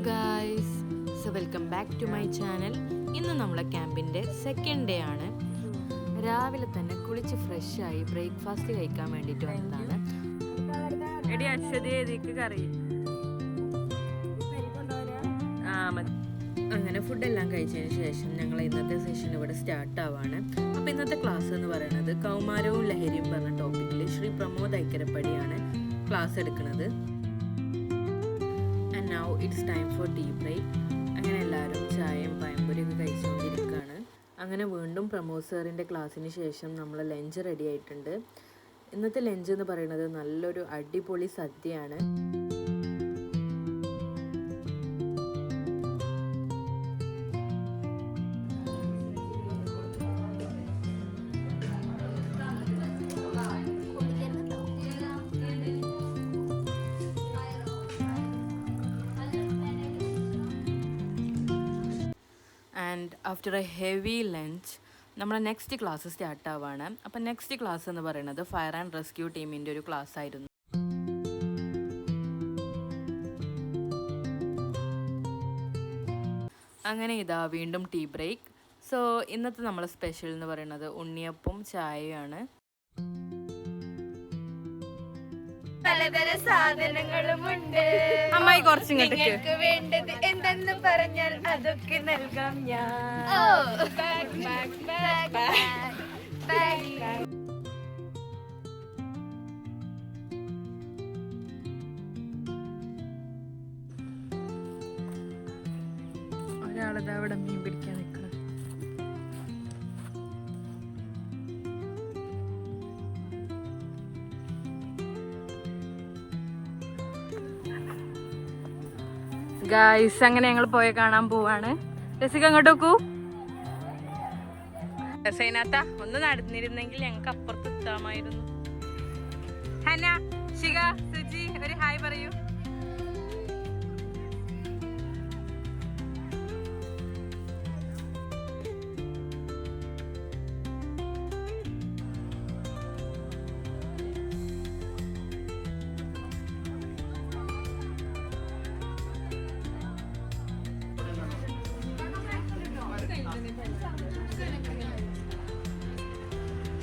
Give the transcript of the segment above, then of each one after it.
Guys, so welcome back to my channel. ഇന്ന് നമ്മളെ ക്യാമ്പിൻ്റെ second day ആണ്. രാവിലെ തന്നെ കുളിച്ച് ഫ്രഷായി ബ്രേക്ക്ഫാസ്റ്റ് കഴിക്കാൻ വേണ്ടിയിട്ട് വന്നതാണ്. അങ്ങനെ ഫുഡെല്ലാം കഴിച്ചതിന് ശേഷം ഞങ്ങൾ ഇന്നത്തെ സെഷൻ ഇവിടെ സ്റ്റാർട്ട് ആവാണ്. അപ്പോൾ ഇന്നത്തെ ക്ലാസ് എന്ന് പറയുന്നത് കൗമാരവും ലഹരിയും പറഞ്ഞ ടോപ്പിക്കിൽ ശ്രീ പ്രമോദ് ഐക്കരപ്പടിയാണ് ക്ലാസ് എടുക്കുന്നത്. And now it's time for tea break. അങ്ങനെ എല്ലാവരും ചായയും പഴംപൊരിയൊക്കെ കഴിച്ചുകൊണ്ടിരിക്കുകയാണ്. അങ്ങനെ വീണ്ടും പ്രമോദ് സാറിൻ്റെ ക്ലാസ്സിന് ശേഷം നമ്മൾ ലഞ്ച് റെഡി ആയിട്ടുണ്ട്. ഇന്നത്തെ ലഞ്ച് എന്ന് പറയുന്നത് നല്ലൊരു അടിപൊളി സദ്യയാണ്. And after A heavy lunch നമ്മുടെ നെക്സ്റ്റ് ക്ലാസ് സ്റ്റാർട്ട് ആവുകയാണ്. അപ്പം നെക്സ്റ്റ് ക്ലാസ് എന്ന് പറയുന്നത് ഫയർ ആൻഡ് റെസ്ക്യൂ ടീമിൻ്റെ ഒരു ക്ലാസ് ആയിരുന്നു. അങ്ങനെ ഇതാ വീണ്ടും ടീ ബ്രേക്ക്. സോ ഇന്നത്തെ നമ്മളെ സ്പെഷ്യൽ എന്ന് പറയുന്നത് ഉണ്ണിയപ്പവും ചായയാണ്. പലതര സാധനങ്ങളുമുണ്ട്. അമ്മായി കുറച്ചിങ്ങോട്ട് നിങ്ങൾക്ക് വേണ്ടത് എന്തെന്ന് പറഞ്ഞാൽ അതൊക്കെ നൽകാം ഞാൻ. ഒരാളത് അവിടെ മീൻ പിടിക്കാൻ നിൽക്കുന്നത്. ഗായ്സ്, അങ്ങനെ ഞങ്ങൾ പോയി കാണാൻ പോവാണ്. രസിക അങ്ങോട്ട് നോക്കൂ. രസൈനാത്ത ഒന്ന് നടന്നിരുന്നെങ്കിൽ ഞങ്ങൾക്ക് അപ്പുറത്ത് എത്താമായിരുന്നു. ഹന, ശിക, സുജി ഒരു ഹായ് പറയൂ.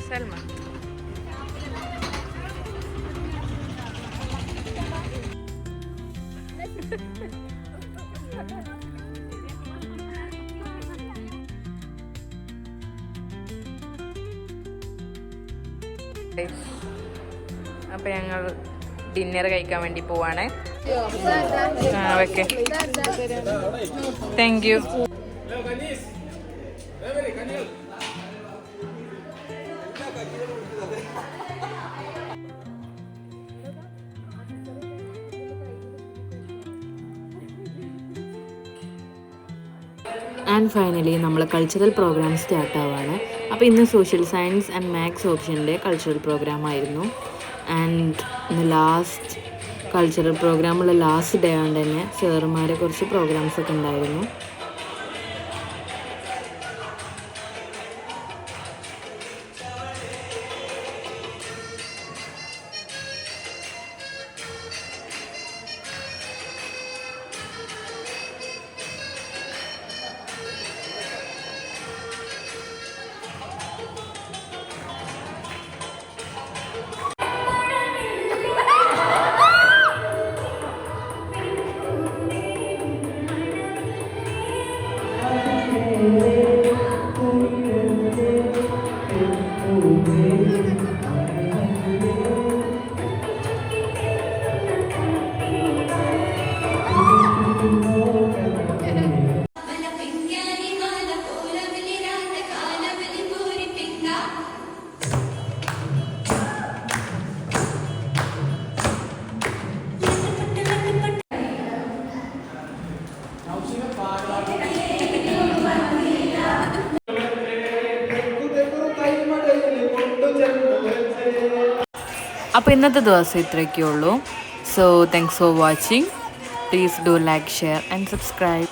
സൽമ അപ്പൊ ഞങ്ങൾ ഡിന്നർ കഴിക്കാൻ വേണ്ടി പോവാണ്. Okay, thank you. And finally നമ്മൾ കൾച്ചറൽ പ്രോഗ്രാം സ്റ്റാർട്ട് ആവുകയാണ്. അപ്പോൾ ഇന്ന് സോഷ്യൽ സയൻസ് ആൻഡ് മാത്സ് ഓപ്ഷൻ്റെ കൾച്ചറൽ പ്രോഗ്രാം ആയിരുന്നു. ആൻഡ് ഇന്ന് ലാസ്റ്റ് കൾച്ചറൽ പ്രോഗ്രാമുള്ള ലാസ്റ്റ് ഡേ ആയതുകൊണ്ട് തന്നെ സാറുമാരെ കുറച്ച് പ്രോഗ്രാംസ് ഒക്കെ ഉണ്ടായിരുന്നു. അപ്പോൾ ഇന്നത്തെ ദിവസം ഇത്രയൊക്കെ ഉള്ളൂ. So thanks for watching. Please do like, share and subscribe.